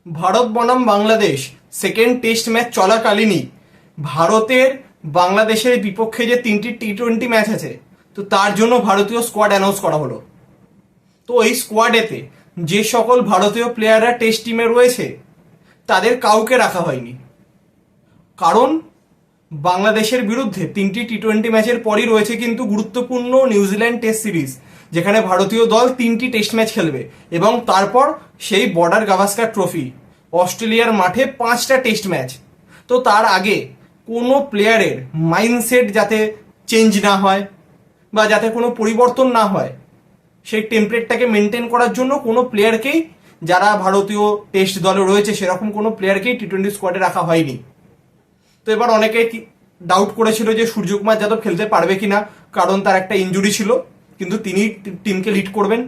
ভারত বনাম Bangladesh second test match চলাকালীনই ভারতের বাংলাদেশের বিপক্ষে যে 3টি টি-20 ম্যাচ আছে, তো তার জন্য ভারতীয় স্কোয়াড অ্যানাউন্স করা হলো। তো এই স্কোয়াডেতে যে সকল ভারতীয় প্লেয়াররা টেস্ট টিমে রয়েছে তাদের কাউকে রাখা হয়নি, কারণ বাংলাদেশের বিরুদ্ধে 3টি টি-20 ম্যাচের পরই রয়েছে কিন্তু গুরুত্বপূর্ণ নিউজিল্যান্ড টেস্ট সিরিজ, যেখানে ভারতীয় দল 3টি টেস্ট ম্যাচ খেলবে এবং তারপর সেই বর্ডার গাভাস্কার ট্রফি অস্ট্রেলিয়ার মাঠে 5টা টেস্ট ম্যাচ। তো তার আগে কোনো প্লেয়ারের মাইন্ডসেট যাতে চেঞ্জ না হয় বা যাতে কোনো পরিবর্তন না হয়, সেই টেমপ্লেটটাকে মেনটেন করার জন্য কোনো প্লেয়ারকেই, যারা ভারতীয় টেস্ট দলে রয়েছে সেরকম কোনো প্লেয়ারকেই টি-20 স্কোয়াডে রাখা হয়নি। তো এবার অনেকে ডাউট করেছিল যে সূর্যকুমার যাদব খেলতে পারবে কিনা, কারণ তার একটা ইনজুরি ছিল, কিন্তু তিনি টিমকে লিড করবেন।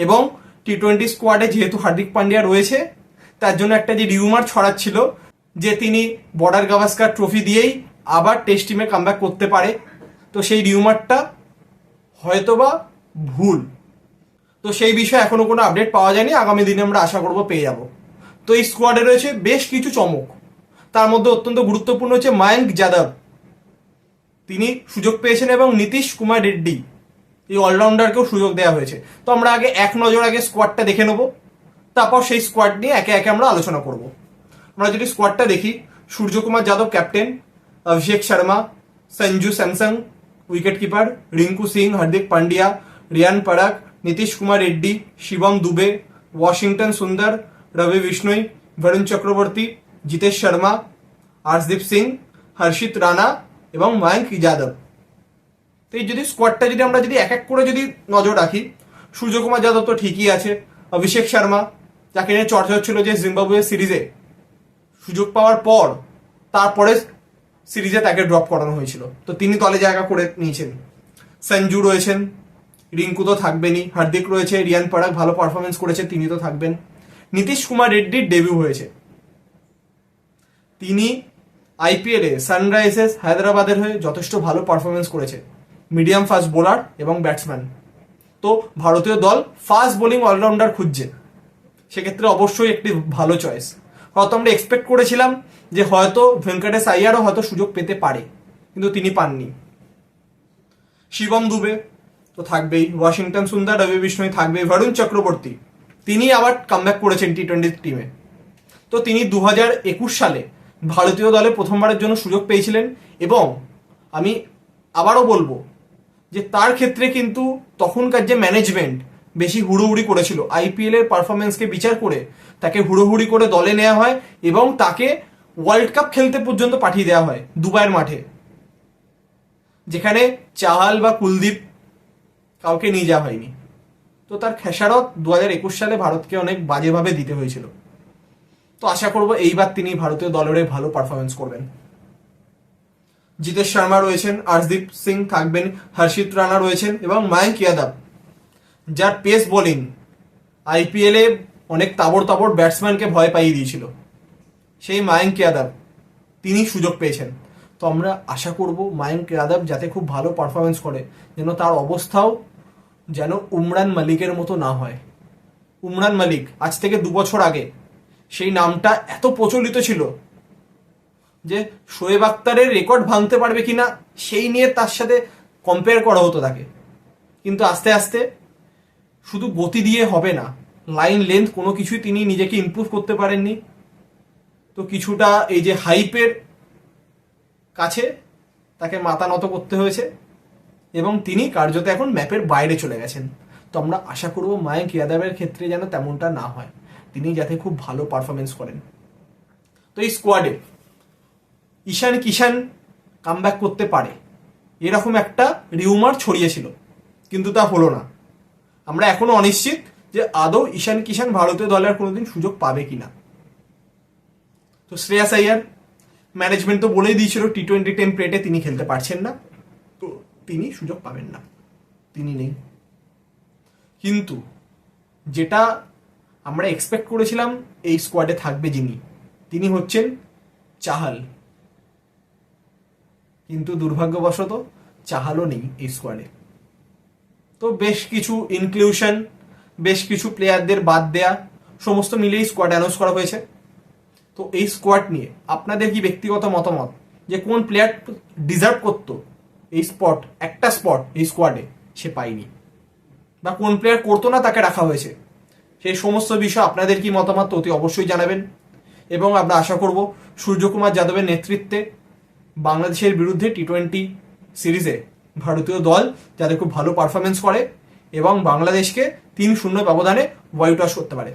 এবং টি-20 স্কোয়াডে যেহেতু হার্দিক পান্ডিয়া রয়েছে, তার জন্য একটা যে রিউমার ছড়াচ্ছিল যে তিনি বর্ডার গাভাস্কার ট্রফি দিয়েই আবার টেস্ট টিমে কামব্যাক করতে পারে, তো সেই রিউমারটা হয়তোবা ভুল। তো সেই বিষয়ে এখনো কোনো আপডেট পাওয়া যায়নি, আগামী দিনে আমরা আশা করব পেয়ে যাব। তো এই স্কোয়াডে রয়েছে বেশ কিছু চমক, তার মধ্যে অত্যন্ত গুরুত্বপূর্ণ হচ্ছে মায়াঙ্ক যাদব, তিনি সুযোগ পেয়েছেন, এবং নীতিশ কুমার রেড্ডি, এই অলরাউন্ডারকেও সুযোগ দেওয়া হয়েছে। তো আমরা আগে এক নজর আগে স্কোয়াডটা দেখে নেব, তারপর সেই স্কোয়াড নিয়ে একে একে আমরা আলোচনা করব। আমরা যদি স্কোয়াডটা দেখি, Suryakumar Yadav captain, Abhishek Sharma, Sanju Samson wicket keeper, Rinku Singh, Hardik Pandya, Riyan Parag, Nitish Kumar Reddy, Shivam Dube, Washington Sundar, Ravi Bishnoi, Varun Chakraborty, Jitesh Sharma, Harshdeep Singh, হর্ষিত রানা এবং মায়াঙ্ক যাদব। তো এই যদি স্কোয়াডটা যদি আমরা যদি এক এক করে যদি নজর রাখি, সূর্যকুমার যাদব তো ঠিকই আছে। অভিষেক শর্মা, যাকে নিয়ে চর্চা হচ্ছিল যে জিম্বাবুয়ে সিরিজে সুযোগ পাওয়ার পর তারপরে সিরিজে তাকে ড্রপ করানো হয়েছিল, তো তিনি দলে জায়গা করে নিয়েছেন। সঞ্জু রয়েছেন, রিঙ্কু তো থাকবেনই, হার্দিক রয়েছে, রিয়ান পরাগ ভালো পারফরমেন্স করেছে, তিনি তো থাকবেন। নীতিশ কুমার রেড্ডির ডেবিউ হয়েছে, তিনি আইপিএলে সানরাইজার্স হায়দ্রাবাদের হয়ে যথেষ্ট ভালো পারফরমেন্স করেছে, মিডিয়াম ফাস্ট বোলার এবং ব্যাটসম্যান। তো ভারতীয় দল ফাস্ট বোলিং অলরাউন্ডার খুঁজছে, সেক্ষেত্রে অবশ্যই একটি ভালো চয়েস। হয়তো আমরা এক্সপেক্ট করেছিলাম যে হয়তো ভেঙ্কটেশ আইয়ারও হয়তো সুযোগ পেতে পারে, কিন্তু তিনি পাননি। শিবম দুবে তো থাকবেই, ওয়াশিংটন সুন্দর, রবি বিষ্ণই থাকবে, বরুণ চক্রবর্তী তিনি আবার কামব্যাক করেছেন টি-20 টিমে। তো তিনি 2021 সালে ভারতীয় দলে প্রথমবারের জন্য সুযোগ পেয়েছিলেন, এবং আমি আবারও বলবো যে তার ক্ষেত্রে কিন্তু তখনকার যে ম্যানেজমেন্ট বেশি হুড়োহুড়ি করেছিল, আইপিএল এর পারফরমেন্সকে বিচার করে তাকে হুড়োহুড়ি করে দলে নেওয়া হয় এবং তাকে ওয়ার্ল্ড কাপ খেলতে পর্যন্ত পাঠিয়ে দেওয়া হয় দুবাইয়ের মাঠে, যেখানে চাহাল বা কুলদীপ কাউকে নিয়ে যাওয়া হয়নি। তো তার খেসারত 2021 সালে ভারতকে অনেক বাজেভাবে দিতে হয়েছিল। তো আশা করব এইবার তিনি ভারতীয় দলের ভালো পারফরমেন্স করবেন। জিতেশ শর্মা রয়েছেন, হর্ষদীপ সিং থাকবেন, হর্ষিত রানা রয়েছেন এবং মায়াঙ্ক যাদব, যার পেস বোলিং আইপিএলে অনেক তাবড় তাবড় ব্যাটসম্যানকে ভয় পাইয়ে দিয়েছিল, সেই মায়াঙ্ক যাদব তিনি সুযোগ পেয়েছেন। তো আমরা আশা করব মায়াঙ্ক যাদব যাতে খুব ভালো পারফরমেন্স করে, যেন তার অবস্থাও যেন উমরান মালিকের মতো না হয়। উমরান মালিক আজ থেকে 2 বছর আগে সেই নামটা এত প্রচলিত ছিল যে শোয়েব আক্তারের রেকর্ড ভাঙতে পারবে কিনা সেই নিয়ে তার সাথে কম্পেয়ার করা হতো তাকে, কিন্তু আস্তে আস্তে শুধু গতি দিয়ে হবে না, লাইন লেন্থ কোনো কিছুই তিনি নিজেকে ইমপ্রুভ করতে পারেননি। তো কিছুটা এই যে হাইপের কাছে তাকে মাথা নত করতে হয়েছে এবং তিনি কার্যত এখন ম্যাপের বাইরে চলে গেছেন। তো আমরা আশা করব মায়াঙ্ক যাদবের ক্ষেত্রে যেন তেমনটা না হয়, তিনি যাতে খুব ভালো পারফরমেন্স করেন। তো এই স্কোয়াডে ঈশান কিষান কামব্যাক করতে পারে এরকম একটা রিউমার ছড়িয়েছিল, কিন্তু তা হলো না। আমরা এখনো অনিশ্চিত যে আদৌ ঈশান কিষান ভারতীয় দলের কোনোদিন সুযোগ পাবে কিনা। তো শ্রেয়াস আইয়ার, ম্যানেজমেন্ট তো বলেই দিয়েছিল টি-20 টেমপ্লেটে তিনি খেলতে পারছেন না, তো তিনি সুযোগ পাবেন না, তিনি নেই। কিন্তু যেটা আমরা এক্সপেক্ট করেছিলাম এই স্কোয়াডে থাকবে যিনি, তিনি হচ্ছেন চাহাল, কিন্তু দুর্ভাগ্যবশত চাহালও নেই এই স্কোয়াডে। তো বেশ কিছু ইনক্লুশন, বেশ কিছু প্লেয়ারদের বাদ দেয়া, সমস্ত মিলেই স্কোয়াড অ্যানাউন্স করা হয়েছে। তো এই স্কোয়াড নিয়ে আপনাদের কি ব্যক্তিগত মতামত, যে কোন প্লেয়ার ডিজার্ভ করতো এই একটা স্পট এই স্কোয়াডে, সে পায়নি, বা কোন প্লেয়ার করতো না তাকে রাখা হয়েছে? সেই সমস্ত বিষয় আপনাদের কি মতামত অতি অবশ্যই জানাবেন। এবং আমরা আশা করব সূর্যকুমার যাদবের নেতৃত্বে বাংলাদেশের বিরুদ্ধে টি-20 সিরিজে ভারতীয় দল যাতে খুব ভালো পারফরমেন্স করে এবং বাংলাদেশকে 3-0 ব্যবধানে হোয়াইট ওয়াশ করতে পারে।